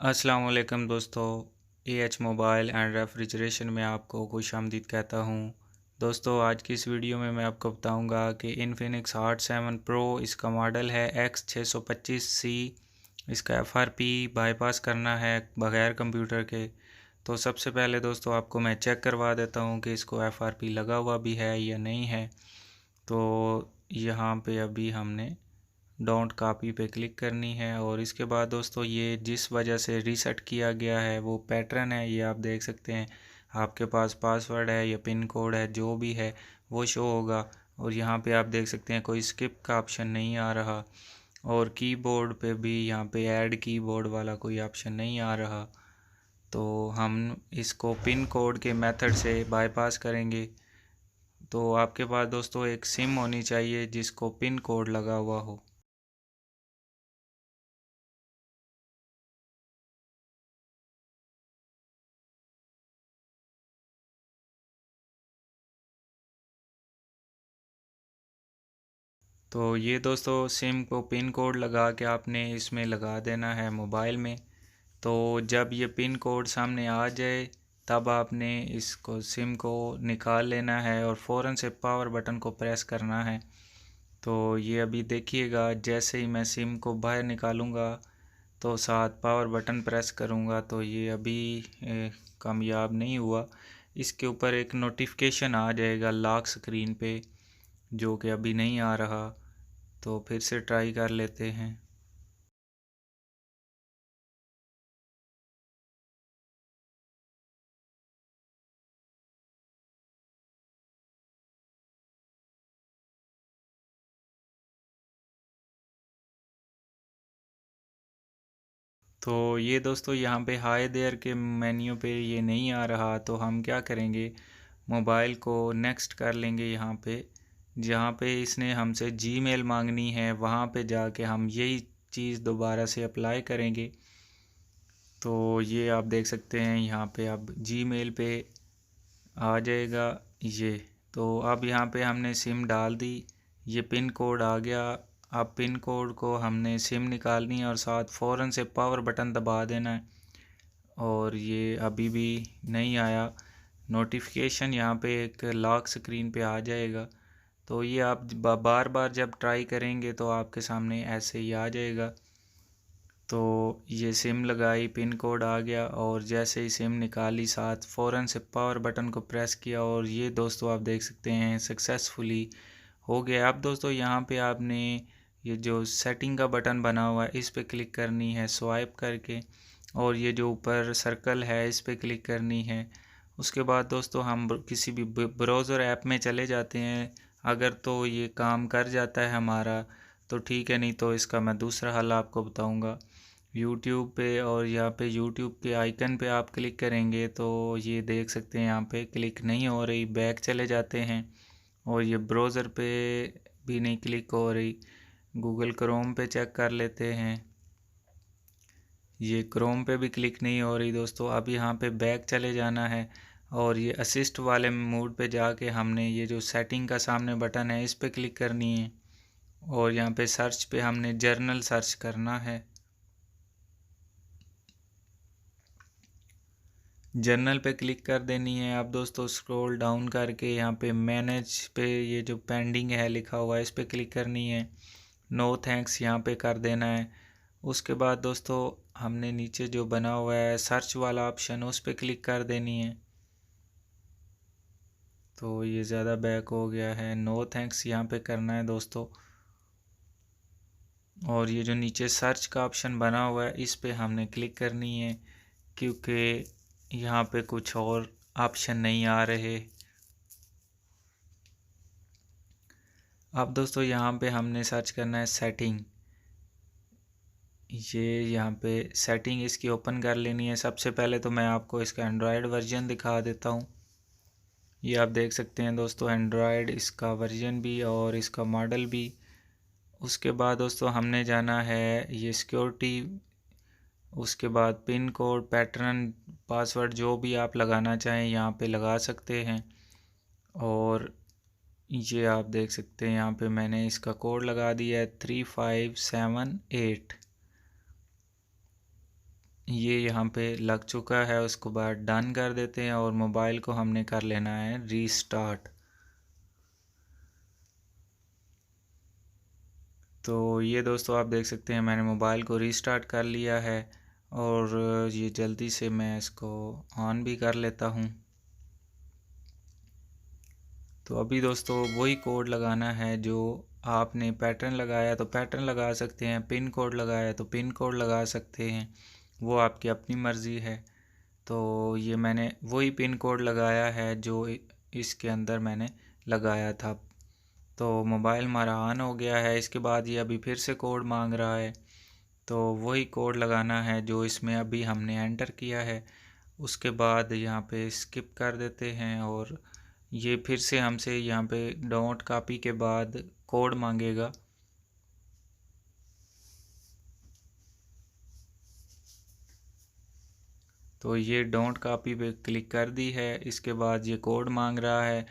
अस्सलाम वालेकुम दोस्तों। एएच मोबाइल एंड रेफ्रिजरेशन में आपको खुशामदीद कहता हूँ। दोस्तों, आज की इस वीडियो में मैं आपको बताऊँगा कि इन्फिनिक्स हॉट 7 प्रो, इसका मॉडल है X625C। इसका FRP बाईपास करना है बग़ैर कंप्यूटर के। तो सबसे पहले दोस्तों आपको मैं चेक करवा देता हूँ कि इसको FRP लगा हुआ भी है या नहीं है। तो यहाँ पे अभी हमने डोंट कॉपी पे क्लिक करनी है और इसके बाद दोस्तों ये जिस वजह से रीसेट किया गया है वो पैटर्न है, ये आप देख सकते हैं। आपके पास पासवर्ड है या पिन कोड है, जो भी है वो शो होगा। और यहाँ पे आप देख सकते हैं कोई स्किप का ऑप्शन नहीं आ रहा और कीबोर्ड पे भी यहाँ पे ऐड कीबोर्ड वाला कोई ऑप्शन नहीं आ रहा। तो हम इसको पिन कोड के मेथड से बाईपास करेंगे। तो आपके पास दोस्तों एक सिम होनी चाहिए जिसको पिन कोड लगा हुआ हो। तो ये दोस्तों सिम को पिन कोड लगा के आपने इसमें लगा देना है मोबाइल में। तो जब ये पिन कोड सामने आ जाए तब आपने इसको सिम को निकाल लेना है और फ़ौरन से पावर बटन को प्रेस करना है। तो ये अभी देखिएगा, जैसे ही मैं सिम को बाहर निकालूंगा तो साथ पावर बटन प्रेस करूंगा तो ये अभी कामयाब नहीं हुआ। इसके ऊपर एक नोटिफिकेशन आ जाएगा लॉक स्क्रीन पे, जो कि अभी नहीं आ रहा। तो फिर से ट्राई कर लेते हैं। तो ये दोस्तों यहाँ पे हाय देयर के मेन्यू पे ये नहीं आ रहा, तो हम क्या करेंगे, मोबाइल को नेक्स्ट कर लेंगे। यहाँ पे जहाँ पे इसने हमसे जीमेल मांगनी है वहाँ पे जाके हम यही चीज़ दोबारा से अप्लाई करेंगे। तो ये आप देख सकते हैं यहाँ पे अब जीमेल पे आ जाएगा ये। तो अब यहाँ पे हमने सिम डाल दी, ये पिन कोड आ गया। अब पिन कोड को हमने सिम निकालनी है और साथ फ़ौरन से पावर बटन दबा देना है। और ये अभी भी नहीं आया नोटिफिकेशन, यहाँ पे एक लॉक स्क्रीन पे आ जाएगा। तो ये आप बार बार जब ट्राई करेंगे तो आपके सामने ऐसे ही आ जाएगा। तो ये सिम लगाई, पिन कोड आ गया और जैसे ही सिम निकाली साथ फ़ौरन से पावर बटन को प्रेस किया और ये दोस्तों आप देख सकते हैं सक्सेसफुली हो गया। अब दोस्तों यहाँ पे आपने ये जो सेटिंग का बटन बना हुआ है इस पे क्लिक करनी है स्वाइप करके, और ये जो ऊपर सर्कल है इस पे क्लिक करनी है। उसके बाद दोस्तों हम किसी भी ब्राउज़र ऐप में चले जाते हैं। अगर तो ये काम कर जाता है हमारा तो ठीक है, नहीं तो इसका मैं दूसरा हल आपको बताऊंगा। यूट्यूब पे, और यहाँ पे यूट्यूब के आइकन पे आप क्लिक करेंगे तो ये देख सकते हैं यहाँ पे क्लिक नहीं हो रही, बैक चले जाते हैं। और ये ब्राउज़र पे भी नहीं क्लिक हो रही। गूगल क्रोम पे चेक कर लेते हैं, ये क्रोम पे भी क्लिक नहीं हो रही दोस्तों। अब यहाँ पे बैक चले जाना है और ये असिस्ट वाले मोड पे जाके हमने ये जो सेटिंग का सामने बटन है इस पे क्लिक करनी है और यहाँ पे सर्च पे हमने जर्नल सर्च करना है। जर्नल पे क्लिक कर देनी है। अब दोस्तों स्क्रॉल डाउन करके यहाँ पे मैनेज पे ये जो पेंडिंग है लिखा हुआ है इस पे क्लिक करनी है। नो थैंक्स यहाँ पे कर देना है। उसके बाद दोस्तों हमने नीचे जो बना हुआ है सर्च वाला ऑप्शन उस पे क्लिक कर देनी है। तो ये ज़्यादा बैक हो गया है, नो थैंक्स यहाँ पे करना है दोस्तों। और ये जो नीचे सर्च का ऑप्शन बना हुआ है इस पे हमने क्लिक करनी है, क्योंकि यहाँ पे कुछ और ऑप्शन नहीं आ रहे। अब दोस्तों यहाँ पे हमने सर्च करना है सेटिंग। ये यहाँ पे सेटिंग इसकी ओपन कर लेनी है। सबसे पहले तो मैं आपको इसका एंड्रॉयड वर्जन दिखा देता हूँ। ये आप देख सकते हैं दोस्तों एंड्रॉयड, इसका वर्जन भी और इसका मॉडल भी। उसके बाद दोस्तों हमने जाना है ये सिक्योरिटी, उसके बाद पिन कोड, पैटर्न, पासवर्ड जो भी आप लगाना चाहें यहाँ पे लगा सकते हैं। और ये आप देख सकते हैं यहाँ पे मैंने इसका कोड लगा दिया है 3578। ये यहाँ पे लग चुका है, उसको बाद डन कर देते हैं और मोबाइल को हमने कर लेना है रीस्टार्ट। तो ये दोस्तों आप देख सकते हैं मैंने मोबाइल को रीस्टार्ट कर लिया है और ये जल्दी से मैं इसको ऑन भी कर लेता हूँ। तो अभी दोस्तों वही कोड लगाना है जो आपने पैटर्न लगाया तो पैटर्न लगा सकते हैं, पिन कोड लगाया तो पिन कोड लगा सकते हैं, वो आपकी अपनी मर्ज़ी है। तो ये मैंने वही पिन कोड लगाया है जो इसके अंदर मैंने लगाया था। तो मोबाइल हमारा ऑन हो गया है। इसके बाद ये अभी फिर से कोड मांग रहा है, तो वही कोड लगाना है जो इसमें अभी हमने एंटर किया है। उसके बाद यहाँ पे स्किप कर देते हैं और ये फिर से हमसे यहाँ पे डोंट कॉपी के बाद कोड मांगेगा। तो ये डोंट कॉपी पे क्लिक कर दी है। इसके बाद ये कोड मांग रहा है।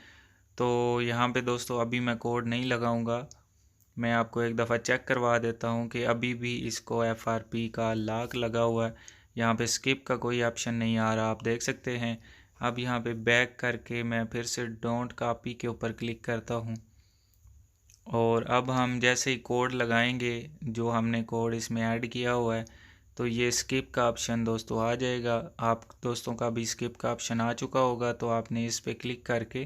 तो यहाँ पे दोस्तों अभी मैं कोड नहीं लगाऊंगा, मैं आपको एक दफ़ा चेक करवा देता हूँ कि अभी भी इसको FRP का लॉक लगा हुआ है। यहाँ पे स्किप का कोई ऑप्शन नहीं आ रहा, आप देख सकते हैं। अब यहाँ पे बैक करके मैं फिर से डोंट कॉपी के ऊपर क्लिक करता हूँ और अब हम जैसे ही कोड लगाएंगे जो हमने कोड इसमें ऐड किया हुआ है तो ये स्किप का ऑप्शन दोस्तों आ जाएगा। आप दोस्तों का भी स्किप का ऑप्शन आ चुका होगा, तो आपने इस पे क्लिक करके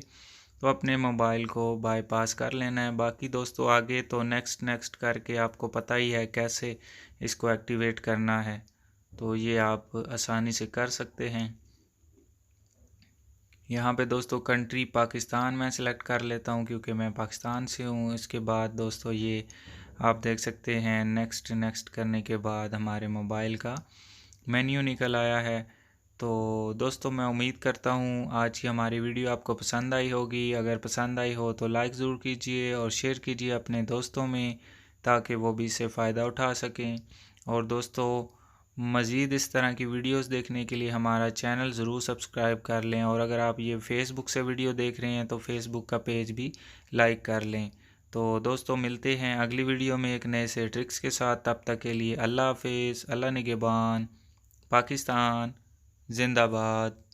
तो अपने मोबाइल को बाईपास कर लेना है। बाकी दोस्तों आगे तो नेक्स्ट नेक्स्ट करके आपको पता ही है कैसे इसको एक्टिवेट करना है, तो ये आप आसानी से कर सकते हैं। यहाँ पे दोस्तों कंट्री पाकिस्तान मैं सिलेक्ट कर लेता हूँ क्योंकि मैं पाकिस्तान से हूँ। इसके बाद दोस्तों ये आप देख सकते हैं नेक्स्ट नेक्स्ट करने के बाद हमारे मोबाइल का मेन्यू निकल आया है। तो दोस्तों मैं उम्मीद करता हूँ आज की हमारी वीडियो आपको पसंद आई होगी। अगर पसंद आई हो तो लाइक ज़रूर कीजिए और शेयर कीजिए अपने दोस्तों में, ताकि वो भी इससे फ़ायदा उठा सकें। और दोस्तों मज़ीद इस तरह की वीडियोस देखने के लिए हमारा चैनल ज़रूर सब्सक्राइब कर लें और अगर आप ये फेसबुक से वीडियो देख रहे हैं तो फेसबुक का पेज भी लाइक कर लें। तो दोस्तों मिलते हैं अगली वीडियो में एक नए से ट्रिक्स के साथ। तब तक के लिए अल्लाह हाफिज़, अल्लाह निगहबान, पाकिस्तान जिंदाबाद।